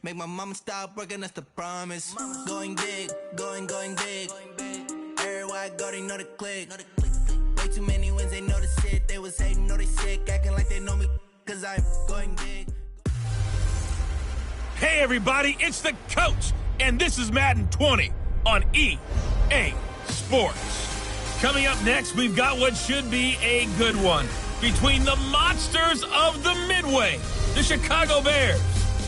Make my mama stop working, that's the promise. Going big, going big. Everywhere I go, they know the click. Way too many wins, they know the shit. They was hating, know they sick, acting like they know me, cause I'm going big. Hey everybody, it's the coach, and this is Madden 20 on EA Sports. Coming up next, we've got what should be a good one between the monsters of the Midway, the Chicago Bears,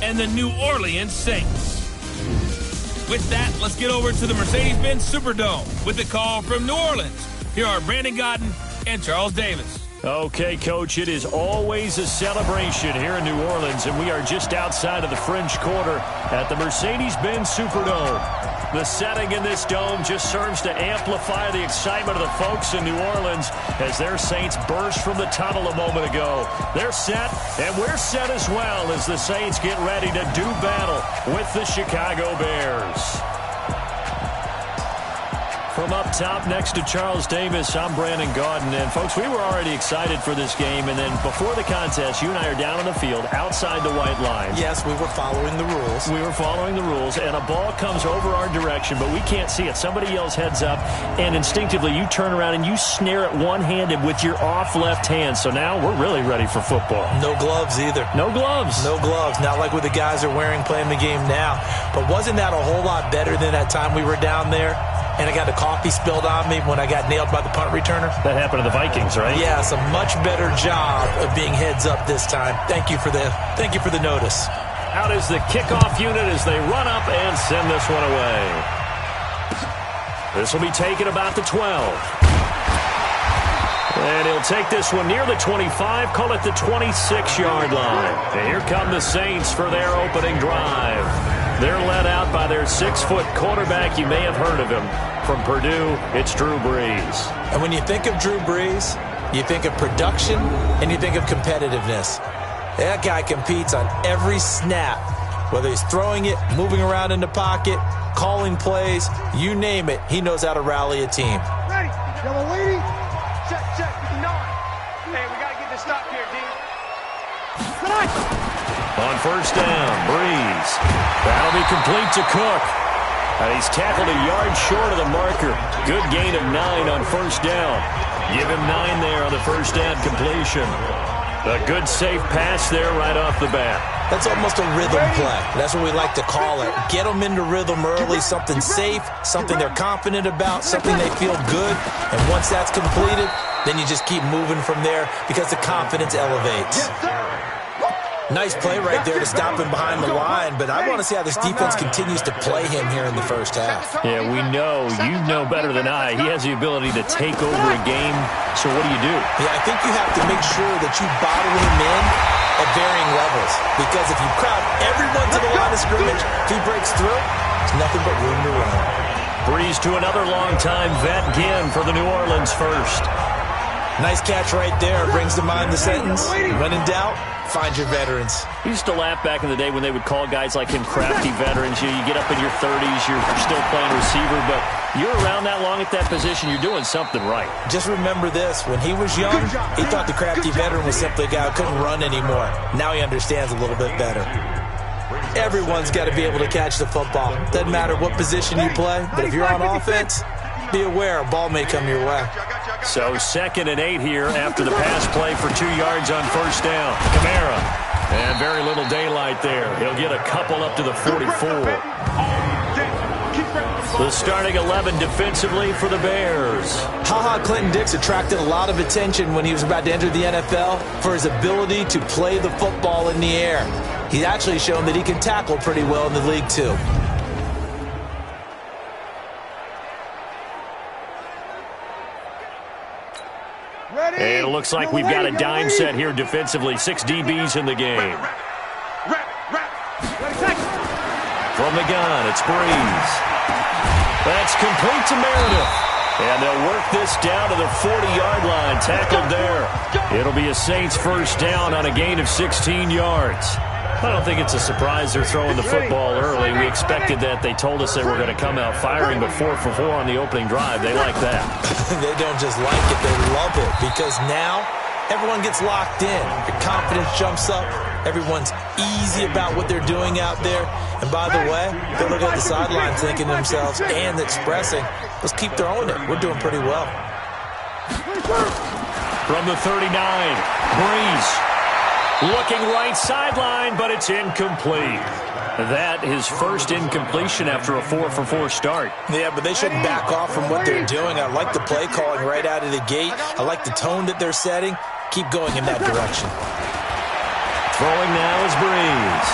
and the New Orleans Saints. With that, let's get over to the Mercedes-Benz Superdome with the call from New Orleans. Here are Brandon Godden and Charles Davis. Okay, Coach, it is always a celebration here in New Orleans, and we are just outside of the French Quarter at the Mercedes-Benz Superdome. The setting in this dome just serves to amplify the excitement of the folks in New Orleans as their Saints burst from the tunnel a moment ago. They're set, and we're set as well as the Saints get ready to do battle with the Chicago Bears. From up top next to Charles Davis, I'm Brandon Gaudin. And, folks, we were already excited for this game. And then before the contest, you and I are down on the field outside the white line. Yes, we were following the rules. We were following the rules. And a ball comes over our direction, but we can't see it. Somebody yells heads up, and instinctively you turn around and you snare it one-handed with your off left hand. So now we're really ready for football. No gloves either. No gloves. No gloves. Not like what the guys are wearing playing the game now. But wasn't that a whole lot better than that time we were down there? And I got the coffee spilled on me when I got nailed by the punt returner. That happened to the Vikings, right? Yeah, it's a much better job of being heads up this time. Thank you for the notice. Out is the kickoff unit as they run up and send this one away. This will be taken about the 12. And he'll take this one near the 25, call it the 26-yard line. And here come the Saints for their opening drive. They're led out by their 6-foot quarterback. You may have heard of him. From Purdue, it's Drew Brees. And when you think of Drew Brees, you think of production and you think of competitiveness. That guy competes on every snap, whether he's throwing it, moving around in the pocket, calling plays, you name it, he knows how to rally a team. Ready, yellow lady, check, 59. Hey, we got to get this stop here, D. On first down, Brees. That'll be complete to Cook. And he's tackled a yard short of the marker. Good gain of 9 on first down. Give him 9 there on the first down completion. A good safe pass there right off the bat. That's almost a rhythm play. That's what we like to call it. Get them into rhythm early, something safe, something they're confident about, something they feel good. And once that's completed, then you just keep moving from there because the confidence elevates. Nice play right there to stop him behind the line, but I want to see how this defense continues to play him here in the first half. Yeah, we know. You know better than I. He has the ability to take over a game, so what do you do? Yeah, I think you have to make sure that you bottle him in at varying levels, because if you crowd everyone to the line of scrimmage, if he breaks through, there's nothing but room to run. Brees to another long-time vet again for the New Orleans first. Nice catch right there. Brings to mind the sentence, when in doubt, find your veterans. We used to laugh back in the day when they would call guys like him crafty veterans. You get up in your 30s, you're still playing receiver, but you're around that long at that position, you're doing something right. Just remember this. When he was young, he thought the crafty veteran was simply a guy who couldn't run anymore. Now he understands a little bit better. Everyone's got to be able to catch the football. Doesn't matter what position you play, but if you're on offense, be aware a ball may come your way. So 2nd and 8 here after the pass play for 2 yards on first down. Kamara. And very little daylight there. He'll get a couple up to the 44. The starting 11 defensively for the Bears. Clinton Dix attracted a lot of attention when he was about to enter the NFL for his ability to play the football in the air. He's actually shown that he can tackle pretty well in the league too. And it looks like we've got a dime set here defensively. 6 DBs in the game. From the gun, it's Brees. That's complete to Meredith. And they'll work this down to the 40-yard line. Tackled there. It'll be a Saints first down on a gain of 16 yards. I don't think it's a surprise they're throwing the football early. We expected that. They told us they were going to come out firing, but 4 for 4 on the opening drive. They like that. They don't just like it, they love it, because now everyone gets locked in. Your confidence jumps up. Everyone's easy about what they're doing out there. And by the way, they're looking at the sideline thinking to themselves and expressing, let's keep throwing it. We're doing pretty well. From the 39, Breeze. Looking right sideline, but it's incomplete. That is first incompletion after a 4-for-4 start. Yeah, but they shouldn't back off from what they're doing. I like the play calling right out of the gate. I like the tone that they're setting. Keep going in that direction. Throwing now is Breeze.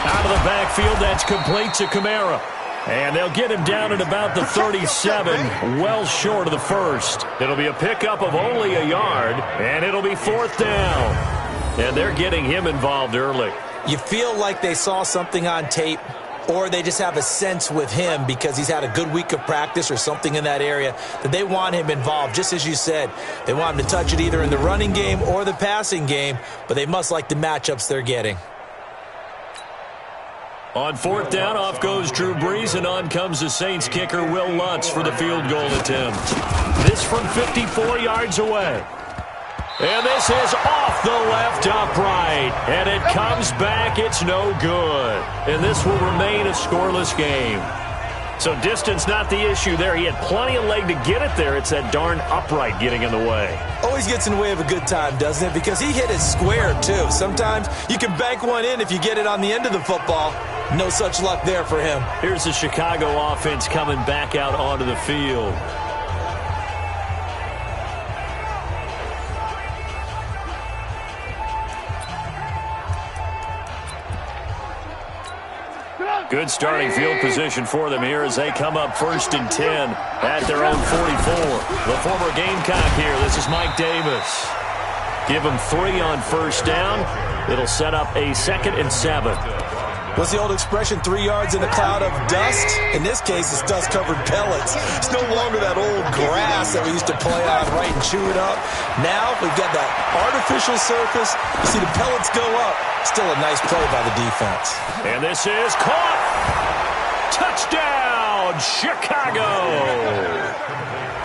Out of the backfield, that's complete to Kamara. And they'll get him down at about the 37, well short of the first. It'll be a pickup of only a yard, and it'll be 4th down. And they're getting him involved early. You feel like they saw something on tape, or they just have a sense with him because he's had a good week of practice or something in that area that they want him involved. Just as you said, they want him to touch it either in the running game or the passing game, but they must like the matchups they're getting. On 4th down, off goes Drew Brees, and on comes the Saints kicker, Will Lutz, for the field goal attempt. This from 54 yards away. And this is off the left upright. And it comes back. It's no good. And this will remain a scoreless game. So distance not the issue there. He had plenty of leg to get it there. It's that darn upright getting in the way. Always gets in the way of a good time, doesn't it? Because he hit it square, too. Sometimes you can bank one in if you get it on the end of the football. No such luck there for him. Here's the Chicago offense coming back out onto the field. Good starting field position for them here as they come up 1st and 10 at their own 44. The former Gamecock here. This is Mike Davis. Give him 3 on 1st down. It'll set up a 2nd and 7. What's the old expression, 3 yards in a cloud of dust? In this case, it's dust-covered pellets. It's no longer that old grass that we used to play on, right, and chew it up. Now we've got that artificial surface. You see the pellets go up. Still a nice play by the defense. And this is caught. Touchdown, Chicago.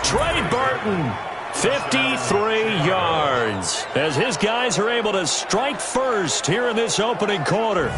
Trey Burton, 53 yards, as his guys are able to strike first here in this opening quarter.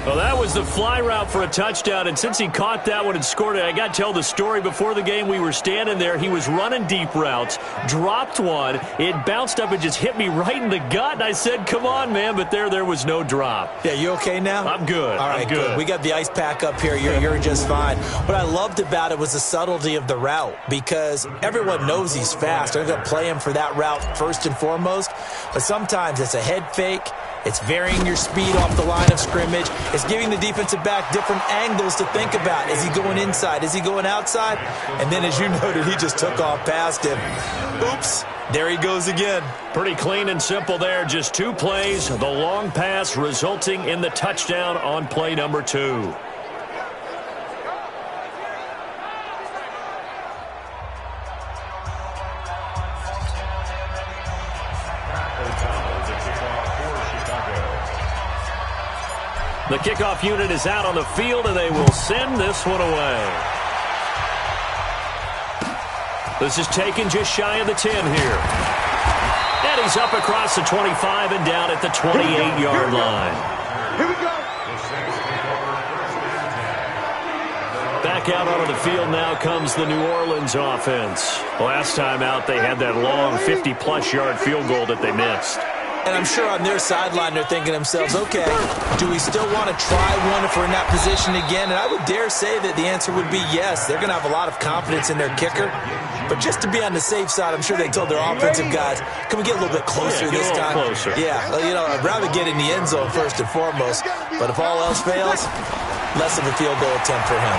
Well, that was the fly route for a touchdown, and since he caught that one and scored it, I got to tell the story. Before the game, we were standing there. He was running deep routes, dropped one. It bounced up and just hit me right in the gut, and I said, come on, man, but there was no drop. Yeah, you okay now? I'm good. All right, I'm good. We got the ice pack up here. You're just fine. What I loved about it was the subtlety of the route, because everyone knows he's fast. They're going to play him for that route first and foremost, but sometimes it's a head fake. It's varying your speed off the line of scrimmage. It's giving the defensive back different angles to think about. Is he going inside? Is he going outside? And then, as you noted, he just took off past him. Oops, there he goes again. Pretty clean and simple there. Just 2 plays. The long pass resulting in the touchdown on play number 2. The kickoff unit is out on the field, and they will send this one away. This is taken just shy of the 10 here. And he's up across the 25 and down at the 28-yard line. Here we go. Back out onto the field now comes the New Orleans offense. Last time out, they had that long 50-plus yard field goal that they missed. And I'm sure on their sideline they're thinking to themselves, okay, do we still want to try one if we're in that position again? And I would dare say that the answer would be yes. They're going to have a lot of confidence in their kicker. But just to be on the safe side, I'm sure they told their offensive guys, can we get a little bit closer this time? Closer. Yeah, well, I'd rather get in the end zone first and foremost. But if all else fails, less of a field goal attempt for him.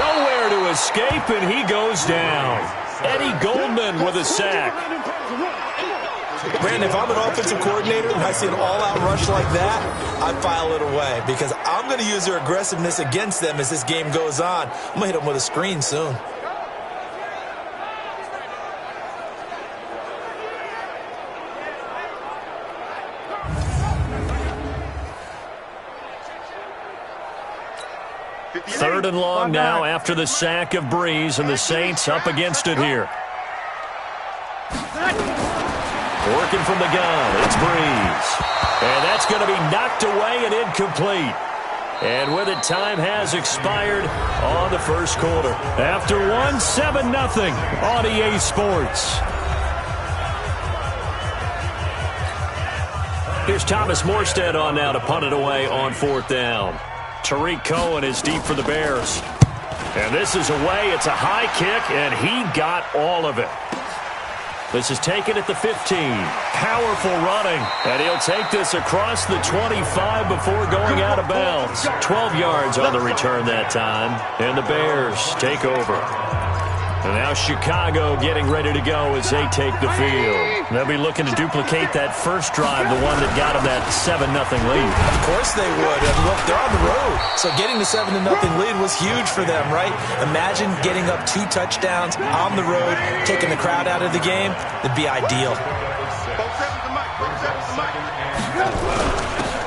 Nowhere to escape, and he goes down. Eddie Goldman with a sack. Brandon, if I'm an offensive coordinator and I see an all-out rush like that, I file it away because I'm going to use their aggressiveness against them as this game goes on. I'm going to hit them with a screen soon. Third and long now after the sack of Breeze, and the Saints up against it here. Working from the gun. It's Breeze. And that's going to be knocked away and incomplete. And with it, time has expired on the first quarter. After one, 7-0 on EA Sports. Here's Thomas Morstead on now to punt it away on 4th down. Tariq Cohen is deep for the Bears. And this is away. It's a high kick, and he got all of it. This is taken at the 15. Powerful running. And he'll take this across the 25 before going out of bounds. 12 yards on the return that time. And the Bears take over. And now Chicago getting ready to go as they take the field. They'll be looking to duplicate that first drive, the one that got them that 7-0 lead. Of course they would. And look, they're on the road. So getting the 7-0 lead was huge for them, right? Imagine getting up 2 touchdowns on the road, taking the crowd out of the game. It'd be ideal.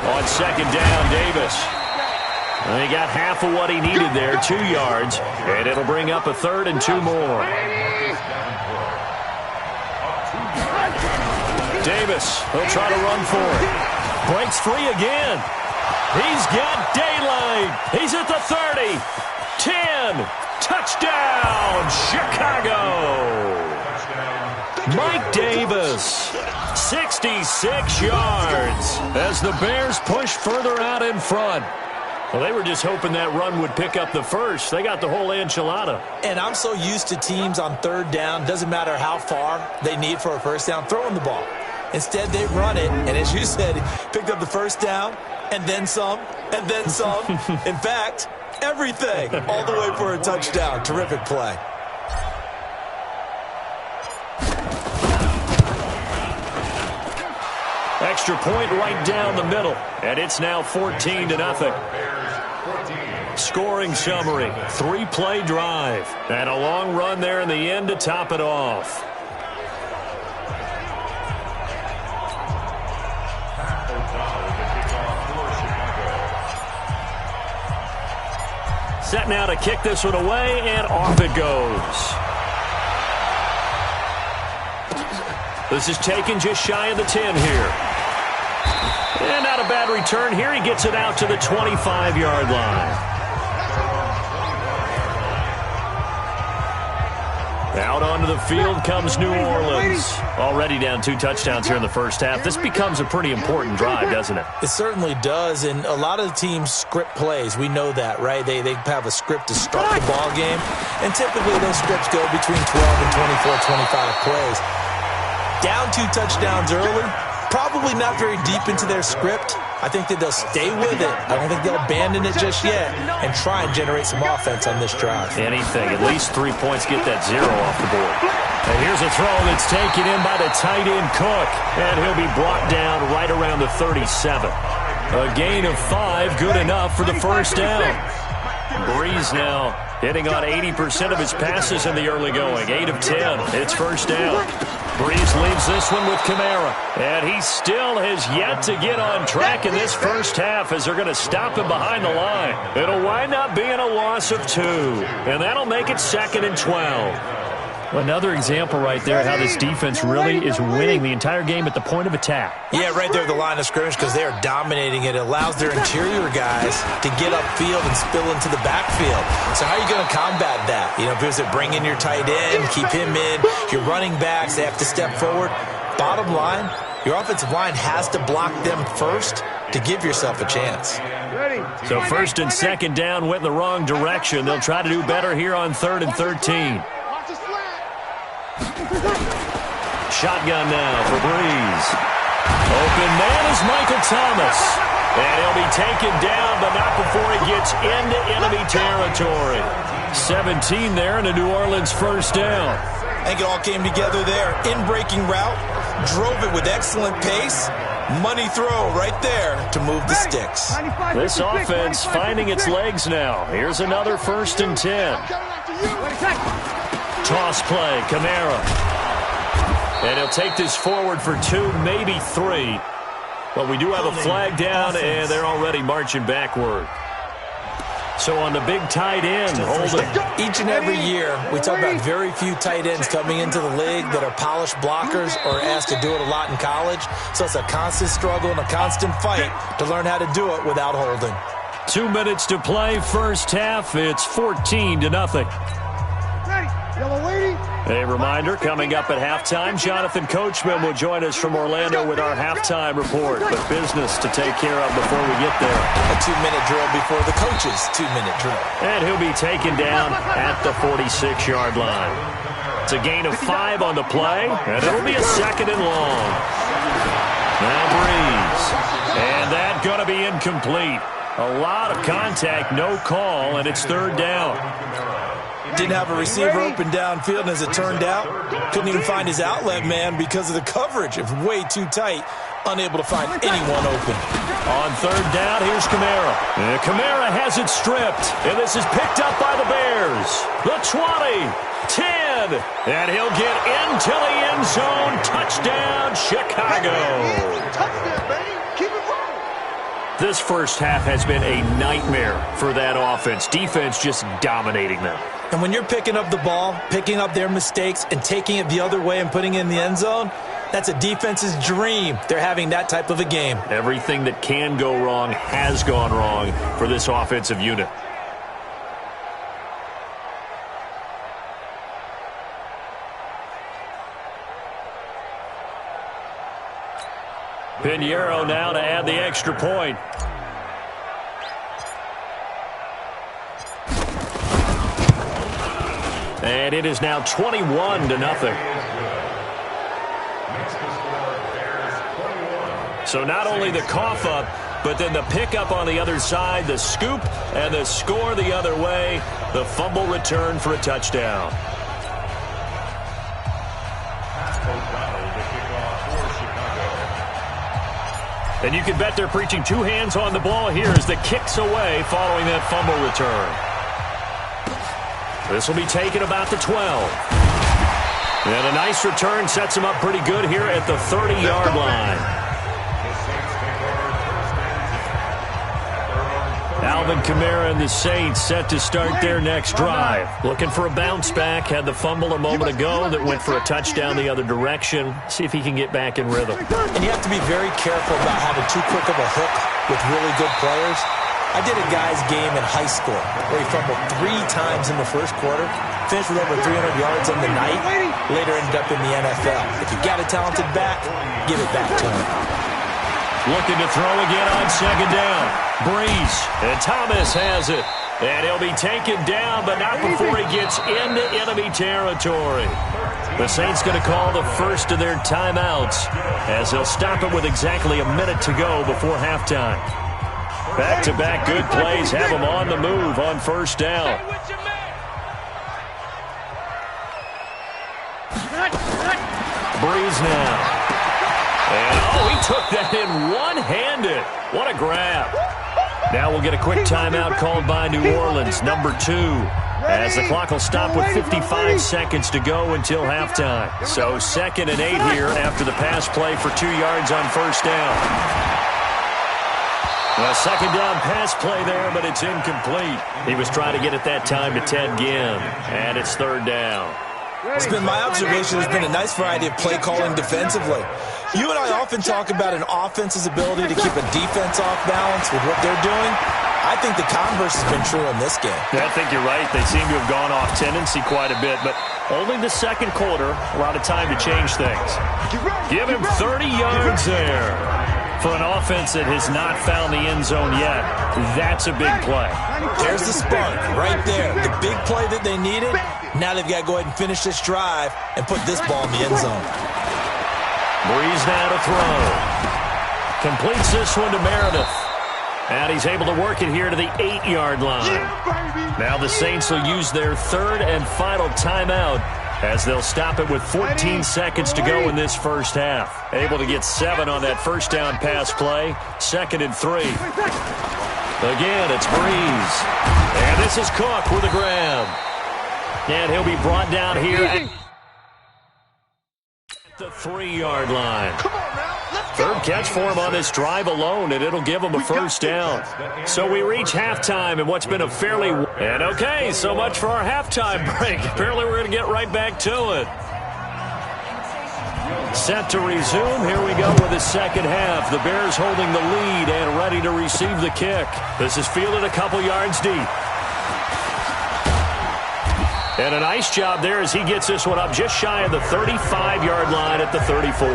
On 2nd down, Davis. And he got half of what he needed there, 2 yards, and it'll bring up a 3rd and 2 more. Davis, he'll try to run for it. Breaks free again. He's got daylight. He's at the 30. 10. Touchdown, Chicago. Mike Davis, 66 yards as the Bears push further out in front. Well, they were just hoping that run would pick up the first. They got the whole enchilada. And I'm so used to teams on 3rd down, doesn't matter how far they need for a first down, throwing the ball. Instead, they run it, and as you said, picked up the first down, and then some, and then some. In fact, everything, all the way for a touchdown. Terrific play. Extra point right down the middle, and it's now 14-0. Scoring summary, 3-play drive, and a long run there in the end to top it off. Set now to kick this one away, and off it goes. This is taken just shy of the 10 here. And not a bad return here. He gets it out to the 25-yard line. Out onto the field comes New Orleans. Already down 2 touchdowns here in the first half. This becomes a pretty important drive, doesn't it? It certainly does, and a lot of the teams script plays. We know that, right? They have a script to start the ball game, and typically those scripts go between 12 and 24, 25 plays. Down 2 touchdowns early, probably not very deep into their script. I think that they'll stay with it. I don't think they'll abandon it just yet and try and generate some offense on this drive. Anything. At least 3 points, get that 0 off the board. And here's a throw that's taken in by the tight end Cook. And he'll be brought down right around the 37. A gain of 5, good enough for the first down. Breeze now hitting on 80% of his passes in the early going. 8 of 10. It's first down. Breeze leaves this one with Kamara. And he still has yet to get on track in this first half as they're going to stop him behind the line. It'll wind up being a loss of 2. And that'll make it 2nd and 12. Another example right there how this defense really is winning the entire game at the point of attack. Yeah, right there at the line of scrimmage because they are dominating it. It allows their interior guys to get upfield and spill into the backfield. So how are you going to combat that? You know, because they bring in your tight end, keep him in. Your running backs, they have to step forward. Bottom line, your offensive line has to block them first to give yourself a chance. So 1st and 2nd down went in the wrong direction. They'll try to do better here on 3rd and 13. Shotgun now for Breeze. Open man is Michael Thomas. And he'll be taken down, but not before he gets into enemy territory. 17 there and a New Orleans first down. I think it all came together there. In-breaking route, drove it with excellent pace. Money throw right there to move the sticks. This offense finding its legs now. Here's another 1st and 10. Toss play, Kamara. And he'll take this forward for 2, maybe 3. But we do have a flag down, and they're already marching backward. So on the big tight end, Holden. Each and every year, we talk about very few tight ends coming into the league that are polished blockers or asked to do it a lot in college. So it's a constant struggle and a constant fight to learn how to do it without Holden. 2 minutes to play, first half. It's 14-0. Ready, yellow lady. A reminder, coming up at halftime, Jonathan Coachman will join us from Orlando with our halftime report. But business to take care of before we get there. A 2-minute drill before the coach's 2-minute drill. And he'll be taken down at the 46-yard line. It's a gain of 5 on the play, and it'll be a second and long. Now Breeze. And that's going to be incomplete. A lot of contact, no call, and it's third down. Didn't have a receiver open downfield, and as it turned out, couldn't even find his outlet man because of the coverage. It was way too tight, unable to find anyone open. On third down, here's Kamara. And Kamara has it stripped, and this is picked up by the Bears. The 20, 10, and he'll get into the end zone. Touchdown, Chicago. Touchdown, baby. Keep it rolling. This first half has been a nightmare for that offense. Defense just dominating them. And when you're picking up the ball, picking up their mistakes, and taking it the other way and putting it in the end zone, that's a defense's dream. They're having that type of a game. Everything that can go wrong has gone wrong for this offensive unit. Pinheiro now to add the extra point. And it is now 21-0. So not only the cough up, but then the pickup on the other side, the scoop, and the score the other way. The fumble return for a touchdown. And you can bet they're preaching two hands on the ball here as the kick's away following that fumble return. This will be taken about the 12. And a nice return sets him up pretty good here at the 30-yard line. Alvin Kamara and the Saints set to start their next drive. Looking for a bounce back. Had the fumble a moment ago that went for a touchdown the other direction. See if he can get back in rhythm. And you have to be very careful about having too quick of a hook with really good players. I did a guy's game in high school where he fumbled 3 times in the first quarter, finished with over 300 yards on the night, later ended up in the NFL. If you got a talented back, give it back to him. Looking to throw again on second down. Breeze, and Thomas has it. And he'll be taken down, but not before he gets into enemy territory. The Saints going to call the first of their timeouts as they'll stop it with exactly a minute to go before halftime. Back-to-back good plays have them on the move on first down. Breeze now. And, he took that in one-handed. What a grab. Now we'll get a quick timeout called by New Orleans, number 2, as the clock will stop with 55 seconds to go until halftime. So 2nd and 8 here after the pass play for 2 yards on first down. A second down pass play there, but it's incomplete. He was trying to get it that time to Ted Ginn, and it's third down. It's been my observation. There's been a nice variety of play calling defensively. You and I often talk about an offense's ability to keep a defense off balance with what they're doing. I think the converse has been true in this game. Yeah, I think you're right. They seem to have gone off tendency quite a bit, but only the second quarter, a lot of time to change things. Give him 30 yards there. For an offense that has not found the end zone yet, that's a big play. There's the spark right there. The big play that they needed. Now they've got to go ahead and finish this drive and put this ball in the end zone. Breeze now to throw. Completes this one to Meredith. And he's able to work it here to the 8-yard line. Now the Saints will use their third and final timeout as they'll stop it with 14 seconds to go in this first half. Able to get 7 on that first down pass play. 2nd and 3. Again, it's Breeze. And this is Cook with a grab. And he'll be brought down here at the 3-yard line. Come on now, let's Third catch for him on this drive alone, and it'll give him a first down. So we reach halftime in what's been a fairly... And okay, so much for our halftime break. Apparently we're going to get right back to it. Set to resume. Here we go with the second half. The Bears holding the lead and ready to receive the kick. This is fielded a couple yards deep. And a nice job there as he gets this one up just shy of the 35-yard line at the 34.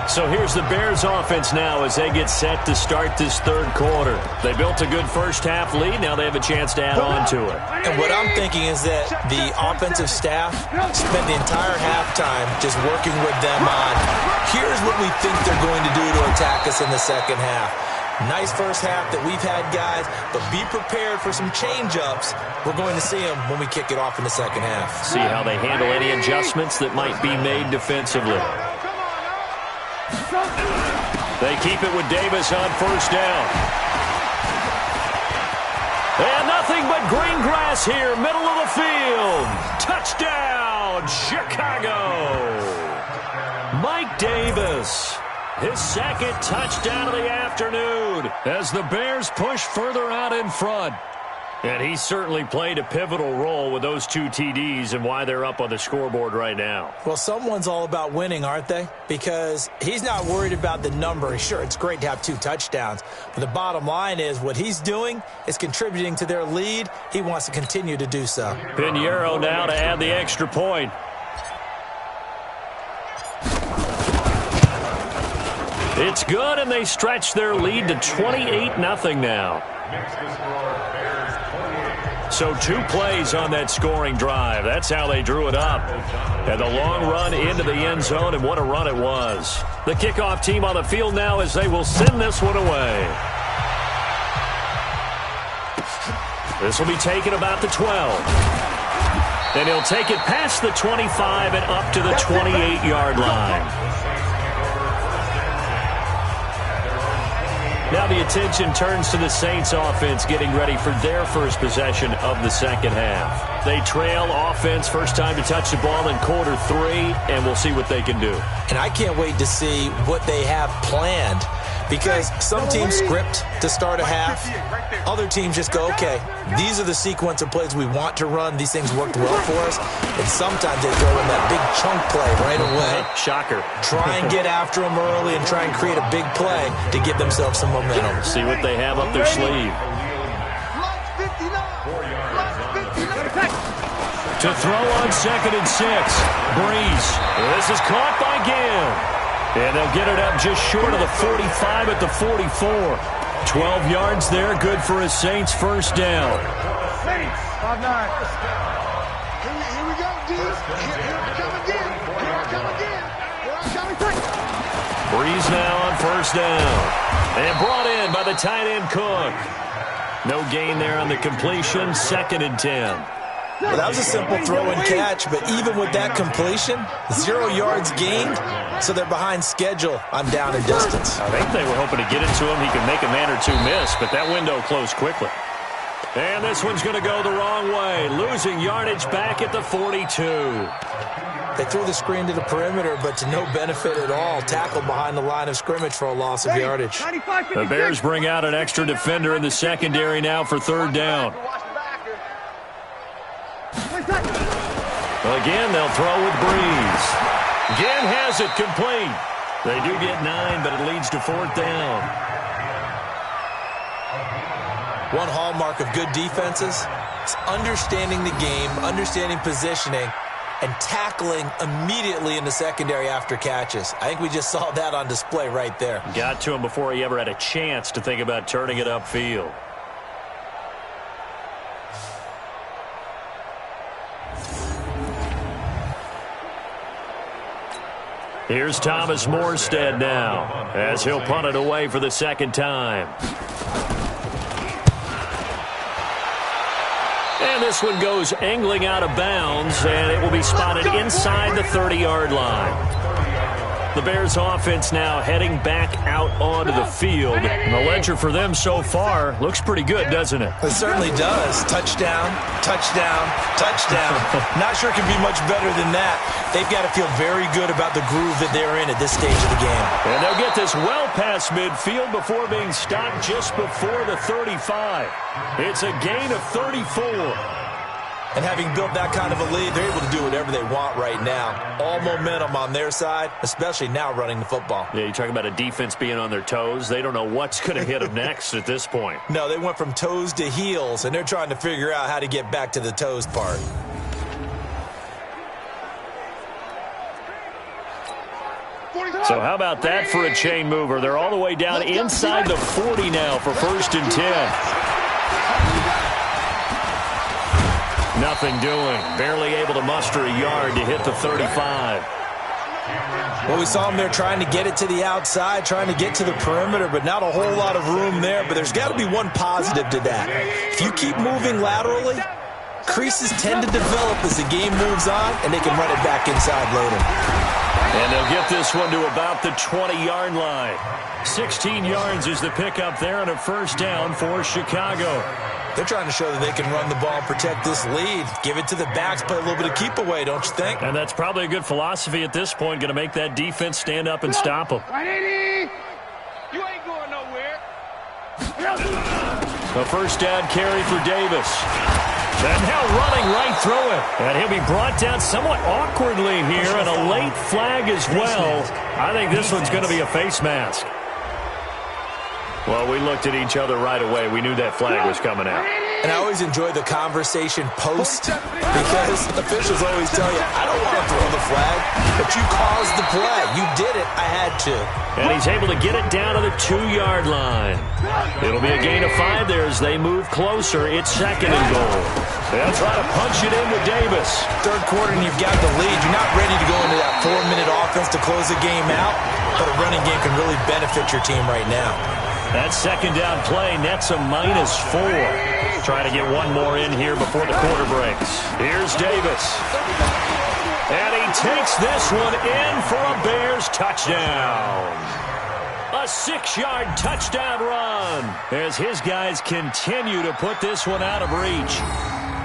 So here's the Bears offense now as they get set to start this third quarter. They built a good first half lead. Now they have a chance to add on to it. And what I'm thinking is that the offensive staff spent the entire halftime just working with them on, here's what we think they're going to do to attack us in the second half. Nice first half that we've had, guys, but be prepared for some change-ups. We're going to see them when we kick it off in the second half. See how they handle any adjustments that might be made defensively. They keep it with Davis on first down. And nothing but green grass here, middle of the field. Touchdown, Chicago. Mike Davis. His second touchdown of the afternoon as the Bears push further out in front. And he certainly played a pivotal role with those two TDs and why they're up on the scoreboard right now. Well, someone's all about winning, aren't they? Because he's not worried about the number. Sure, it's great to have 2 touchdowns. But the bottom line is what he's doing is contributing to their lead. He wants to continue to do so. Pinheiro now to add the extra point. It's good, and they stretch their lead to 28-0 now. So 2 plays on that scoring drive. That's how they drew it up. And the long run into the end zone, and what a run it was. The kickoff team on the field now as they will send this one away. This will be taken about the 12. And he'll take it past the 25 and up to the 28-yard line. Now the attention turns to the Saints offense getting ready for their first possession of the second half. They trail offense, first time to touch the ball in quarter 3, and we'll see what they can do. And I can't wait to see what they have planned, because some teams script to start a half. Other teams just go, okay, these are the sequence of plays we want to run. These things worked well for us. And sometimes they throw in that big chunk play right away. Shocker. Try and get after them early and try and create a big play to give themselves some momentum. See what they have up their sleeve. To throw on 2nd and 6. Breeze. This is caught by Gill. And they'll get it up just short of the 45 at the 44. 12 yards there, good for a Saints first down. Saints, 5-9. Here we go, D. Here I come again. Here I come again. Here I come again. Breeze now on first down. And brought in by the tight end Cook. No gain there on the completion, 2nd and 10. Well, that was a simple throw and catch, but even with that completion, 0 yards gained, so they're behind schedule on down and distance. I think they were hoping to get it to him. He could make a man or 2 miss, but that window closed quickly. And this one's going to go the wrong way, losing yardage back at the 42. They threw the screen to the perimeter, but to no benefit at all. Tackled behind the line of scrimmage for a loss of yardage. The Bears bring out an extra defender in the secondary now for 3rd down. Again, they'll throw with Breeze. Again has it complete. They do get 9, but it leads to 4th down. One hallmark of good defenses is understanding the game, understanding positioning, and tackling immediately in the secondary after catches. I think we just saw that on display right there. Got to him before he ever had a chance to think about turning it upfield. Here's Thomas Morstead now as he'll punt it away for the 2nd time. And this one goes angling out of bounds, and it will be spotted inside the 30-yard line. The Bears offense now heading back out onto the field. And the ledger for them so far looks pretty good, doesn't it? It certainly does. Touchdown, touchdown, touchdown. Not sure it can be much better than that. They've got to feel very good about the groove that they're in at this stage of the game. And they'll get this well past midfield before being stopped just before the 35. It's a gain of 34. And having built that kind of a lead, they're able to do whatever they want right now. All momentum on their side, especially now running the football. Yeah, you talk about a defense being on their toes. They don't know what's going to hit them next at this point. No, they went from toes to heels, and they're trying to figure out how to get back to the toes part. So how about that for a chain mover? They're all the way down inside the 40 now for 1st and 10. Nothing doing. Barely able to muster a yard to hit the 35. Well, we saw him there trying to get it to the outside, trying to get to the perimeter, but not a whole lot of room there. But there's got to be one positive to that. If you keep moving laterally, creases tend to develop as the game moves on, and they can run it back inside later. And they'll get this one to about the 20-yard line. 16 yards is the pickup there on a 1st down for Chicago. They're trying to show that they can run the ball and protect this lead. Give it to the backs, play a little bit of keep away, don't you think? And that's probably a good philosophy at this point, going to make that defense stand up and stop them. You ain't going nowhere. The 1st down carry for Davis. And now running right through it. And he'll be brought down somewhat awkwardly here, and a late flag as well. I think this one's going to be a face mask. Well, we looked at each other right away. We knew that flag was coming out. And I always enjoy the conversation post because officials always tell you, I don't want to throw the flag, but you caused the play. You did it. I had to. And he's able to get it down to the 2-yard line. It'll be a gain of 5 there as they move closer. It's 2nd and goal. They'll try to punch it in with Davis. 3rd quarter and you've got the lead. You're not ready to go into that 4-minute offense to close the game out, but a running game can really benefit your team right now. That 2nd down play nets a -4. Trying to get one more in here before the quarter breaks. Here's Davis. And he takes this one in for a Bears touchdown. A 6-yard touchdown run as his guys continue to put this one out of reach.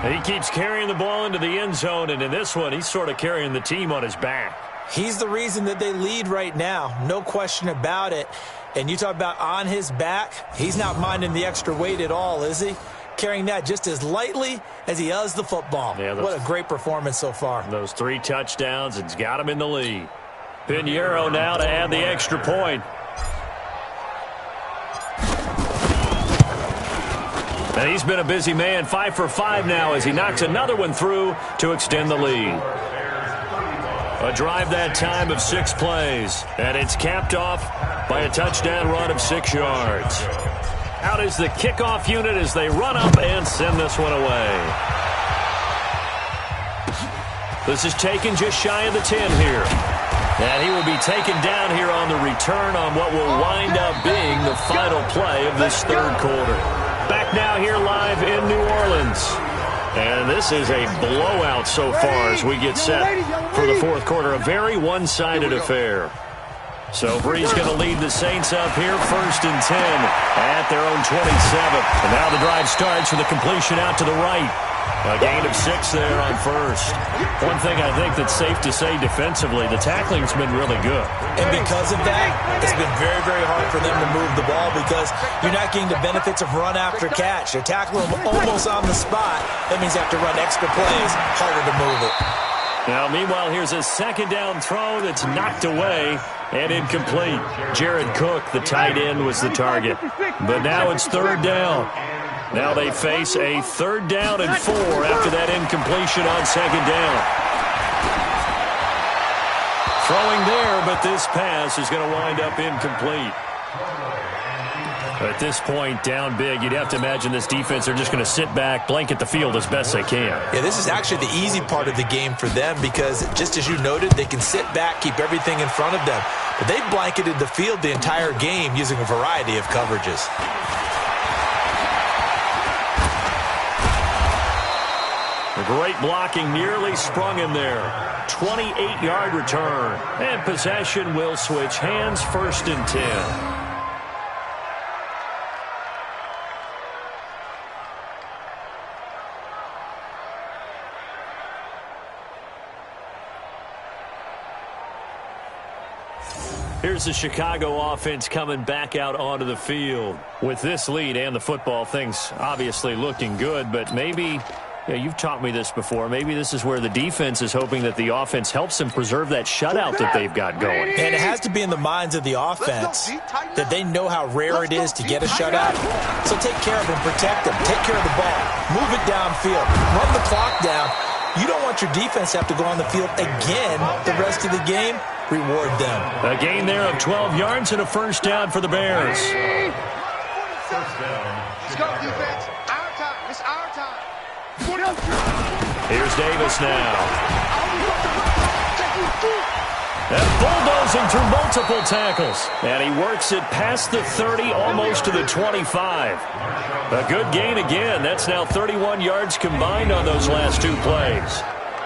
He keeps carrying the ball into the end zone, and in this one, he's sort of carrying the team on his back. He's the reason that they lead right now. No question about it. And you talk about on his back, he's not minding the extra weight at all, is he? Carrying that just as lightly as he does the football. Yeah, what a great performance so far. Those 3 touchdowns, it's got him in the lead. Pinheiro now to add the extra point. And he's been a busy man, 5 for 5 now as he knocks another one through to extend the lead. A drive that time of 6 plays, and it's capped off by a touchdown run of 6 yards. Out is the kickoff unit as they run up and send this one away. This is taken just shy of the 10 here. And he will be taken down here on the return on what will wind up being the final play of this 3rd quarter. Back now here live in New Orleans. And this is a blowout so far as we get set for the 4th quarter. A very one-sided affair. So Bree's going to lead the Saints up here, 1st and 10 at their own 27. And now the drive starts with a completion out to the right. A gain of 6 there on 1st. One thing I think that's safe to say defensively, the tackling's been really good. And because of that, it's been very, very hard for them to move the ball because you're not getting the benefits of run after catch. You're tackling them almost on the spot. That means you have to run extra plays, harder to move it. Now, meanwhile, here's a 2nd down throw that's knocked away and incomplete. Jared Cook, the tight end, was the target. But now it's 3rd down. Now they face a 3rd down and 4 after that incompletion on 2nd down. Throwing there, but this pass is going to wind up incomplete. At this point, down big, you'd have to imagine this defense are just going to sit back, blanket the field as best they can. Yeah, this is actually the easy part of the game for them because, just as you noted, they can sit back, keep everything in front of them. But they've blanketed the field the entire game using a variety of coverages. Great blocking, nearly sprung him there. 28-yard return. And possession will switch hands, 1st and 10. Here's the Chicago offense coming back out onto the field. With this lead and the football, things obviously looking good, but maybe, you've taught me this before, maybe this is where the defense is hoping that the offense helps them preserve that shutout that they've got going. And it has to be in the minds of the offense that they know how rare it is to get a shutout. So take care of them, protect them, take care of the ball, move it downfield, run the clock down. You don't want your defense to have to go on the field again the rest of the game. Reward them. A gain there of 12 yards and a 1st down for the Bears. Let's go, defense. Our time. It's our time. Here's Davis now. And bulldozing through multiple tackles. And he works it past the 30, almost to the 25. A good gain again. That's now 31 yards combined on those last 2 plays.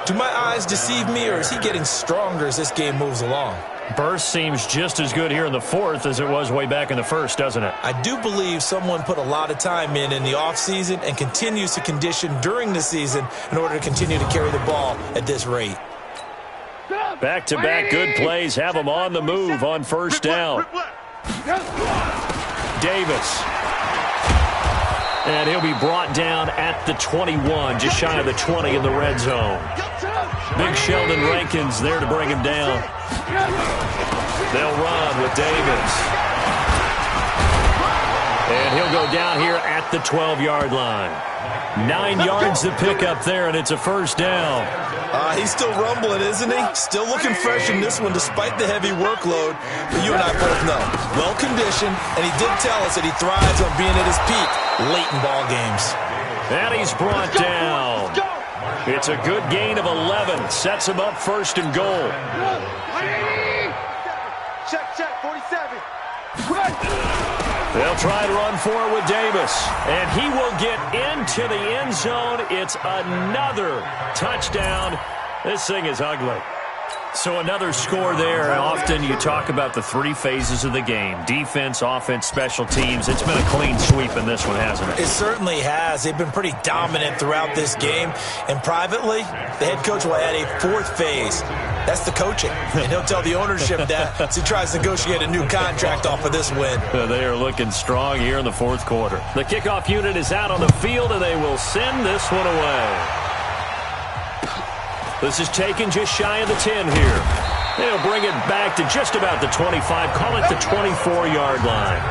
Do my eyes deceive me, or is he getting stronger as this game moves along? Burst seems just as good here in the 4th as it was way back in the 1st, doesn't it? I do believe someone put a lot of time in the offseason and continues to condition during the season in order to continue to carry the ball at this rate. Back-to-back good plays have them on the move on 1st down. Davis. And he'll be brought down at the 21, just shy of the 20 in the red zone. Big Sheldon Rankins there to bring him down. They'll run with Davis. And he'll go down here at the 12-yard line. 9 yards to pick up there, and it's a 1st down. He's still rumbling, isn't he? Still looking fresh in this one despite the heavy workload. But you and I both know, well-conditioned, and he did tell us that he thrives on being at his peak late in ball games. And he's brought down. It's a good gain of 11. Sets him up 1st and goal. Check, 47. They'll try to run forward with Davis. And he will get into the end zone. It's another touchdown. This thing is ugly. So another score there. Often you talk about the 3 phases of the game. Defense, offense, special teams. It's been a clean sweep in this one, hasn't it? It certainly has. They've been pretty dominant throughout this game. And privately, the head coach will add a 4th phase. That's the coaching. And he'll tell the ownership that as he tries to negotiate a new contract off of this win. They are looking strong here in the 4th quarter. The kickoff unit is out on the field, and they will send this one away. This is taken just shy of the 10 here. They'll bring it back to just about the 25. Call it the 24-yard line.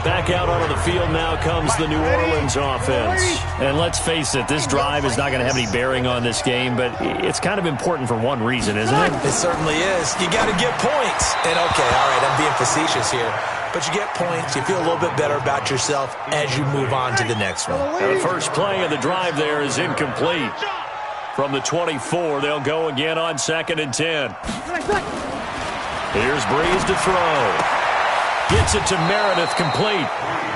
Back out onto the field now comes the New Orleans offense. And let's face it, this drive is not going to have any bearing on this game, but it's kind of important for one reason, isn't it? It certainly is. You got to get points. And okay, all right, I'm being facetious here. But you get points, you feel a little bit better about yourself as you move on to the next one. And the first play of the drive there is incomplete. From the 24, they'll go again on 2nd and 10. Here's Breeze to throw. Gets it to Meredith, complete.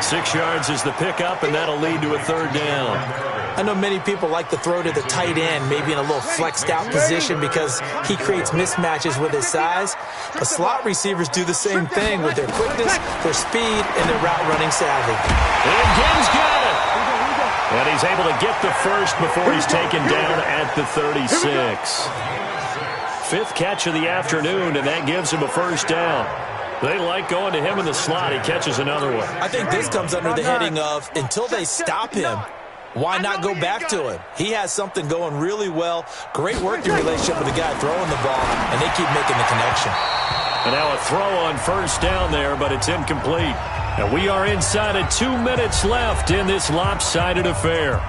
6 yards is the pickup, and that'll lead to a 3rd down. I know many people like to throw to the tight end, maybe in a little flexed out position because he creates mismatches with his size. But slot receivers do the same thing with their quickness, their speed, and their route running savvy. And Gibbs got it. And he's able to get the first before he's taken down at the 36. 5th catch of the afternoon, and that gives him a 1st down. They like going to him in the slot. He catches another one. I think this comes under the heading of until they stop him, why not go back to him? He has something going really well. Great working relationship with the guy throwing the ball, and they keep making the connection. And now a throw on 1st down there, but it's incomplete. And we are inside of 2 minutes left in this lopsided affair.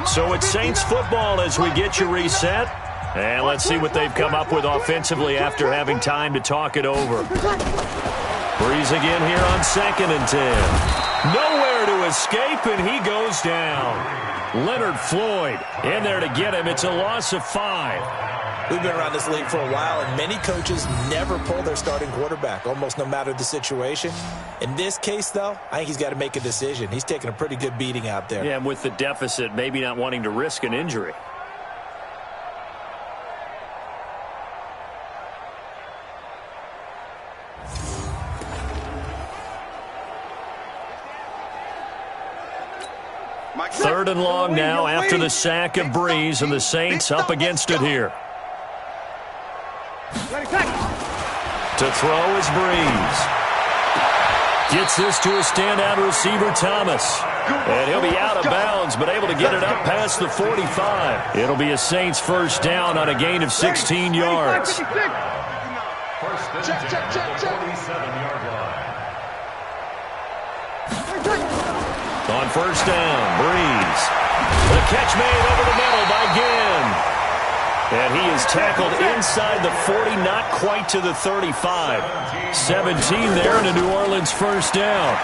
So it's Saints football as we get you reset. And let's see what they've come up with offensively after having time to talk it over. Breeze again here on 2nd and 10. Nowhere to escape, and he goes down. Leonard Floyd in there to get him. It's a loss of 5. We've been around this league for a while, and many coaches never pull their starting quarterback, almost no matter the situation. In this case, though, I think he's got to make a decision. He's taking a pretty good beating out there. Yeah, and with the deficit, maybe not wanting to risk an injury. Third and long now after the sack of Breeze, and the Saints up against it here. To throw is Breeze. Gets this to a standout receiver, Thomas. And he'll be out of bounds, but able to get it up past the 45. It'll be a Saints first down on a gain of 16 yards. Check. 47-yard line. On first down, Breeze. The catch made over the middle by Ginn. And he is tackled inside the 40, not quite to the 35. 17 there and a New Orleans first down.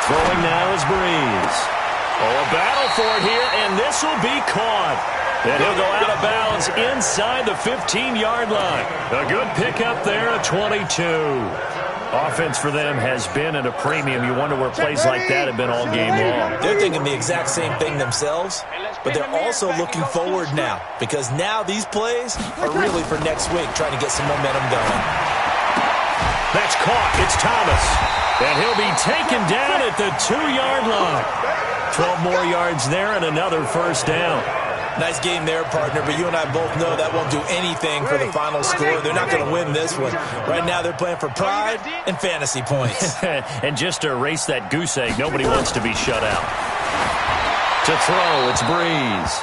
Throwing now is Breeze. Oh, a battle for it here, and this will be caught. And he'll go out of bounds inside the 15-yard line. A good pickup there at 22. Offense for them has been at a premium. You wonder where plays like that have been all game long. They're thinking the exact same thing themselves, but they're also looking forward now, because now these plays are really for next week, trying to get some momentum going. That's caught. It's Thomas. And he'll be taken down at the 2-yard line. 12 more yards there and another first down. Nice game there, partner, but you and I both know that won't do anything for the final score. They're not going to win this one. Right now they're playing for pride and fantasy points. And just to erase that goose egg, nobody wants to be shut out. To throw, it's Breeze.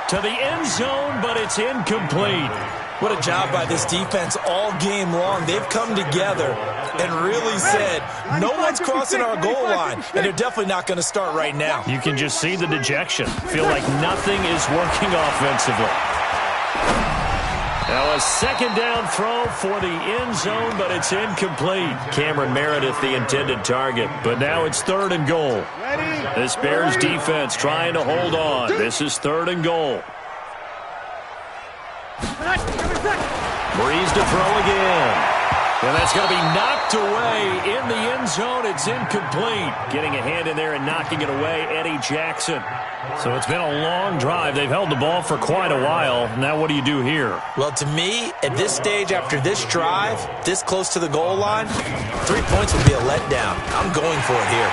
To the end zone, but it's incomplete. What a job by this defense all game long. They've come together and really said, no one's crossing our goal line, and they're definitely not going to start right now. You can just see the dejection. Feel like nothing is working offensively. Now a second down throw for the end zone, but it's incomplete. Cameron Meredith, the intended target, but now it's third and goal. This Bears defense trying to hold on. This is third and goal. Breeze to throw again. And that's going to be knocked away in the end zone. It's incomplete. Getting a hand in there and knocking it away, Eddie Jackson. So it's been a long drive. They've held the ball for quite a while. Now what do you do here? Well, to me, at this stage after this drive, this close to the goal line, 3 points would be a letdown. I'm going for it here.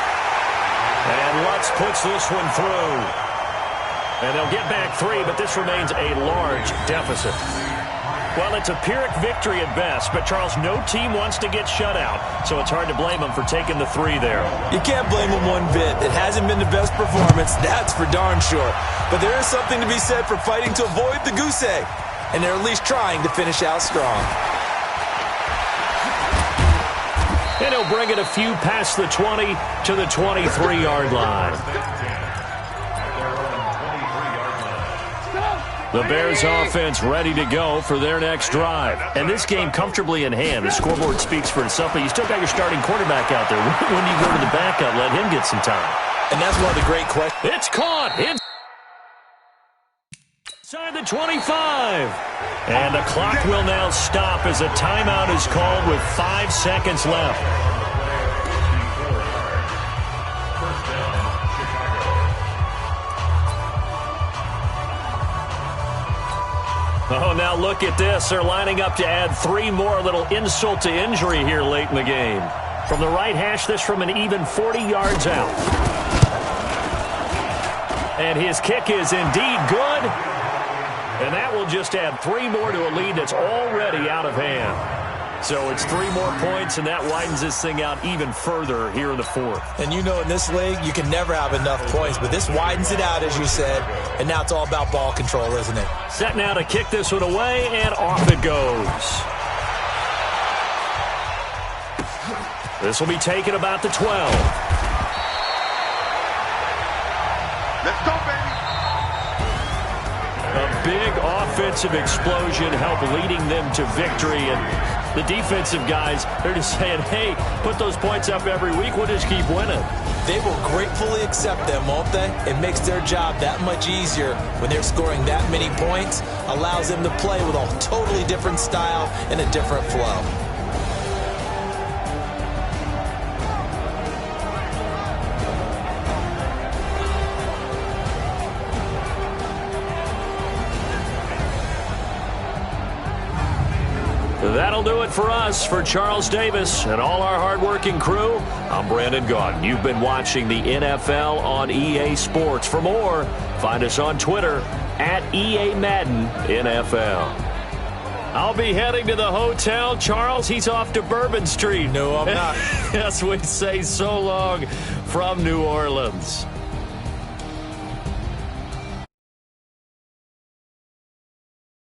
And Lutz puts this one through. And they'll get back 3, but this remains a large deficit. Well, it's a Pyrrhic victory at best, but, Charles, no team wants to get shut out, so it's hard to blame them for taking the 3 there. You can't blame them one bit. It hasn't been the best performance, that's for darn sure. But there is something to be said for fighting to avoid the goose egg, and they're at least trying to finish out strong. And he'll bring it a few past the 20 to the 23-yard line. The Bears offense ready to go for their next drive. And this game comfortably in hand. The scoreboard speaks for itself, but you still got your starting quarterback out there. When do you go to the backup? Let him get some time. And that's one of the great questions. It's caught. Inside the 25. And the clock will now stop as a timeout is called with 5 seconds left. Oh, now look at this. They're lining up to add 3 more. A little insult to injury here late in the game. From the right hash, this from an even 40 yards out. And his kick is indeed good. And that will just add 3 more to a lead that's already out of hand. So it's 3 more points, and that widens this thing out even further here in the 4th. And you know in this league, you can never have enough points, but this widens it out, as you said, and now it's all about ball control, isn't it? Set now to kick this one away, and off it goes. This will be taken about the 12. Let's go, baby. A big offensive explosion help leading them to victory. And the defensive guys, they're just saying, hey, put those points up every week. We'll just keep winning. They will gratefully accept them, won't they? It makes their job that much easier when they're scoring that many points. Allows them to play with a totally different style and a different flow. That'll do it for us. For Charles Davis and all our hardworking crew, I'm Brandon Gaudin. You've been watching the NFL on EA Sports. For more, find us on Twitter at EA Madden NFL. I'll be heading to the hotel. Charles, he's off to Bourbon Street. No, I'm not. Yes, we say so long from New Orleans.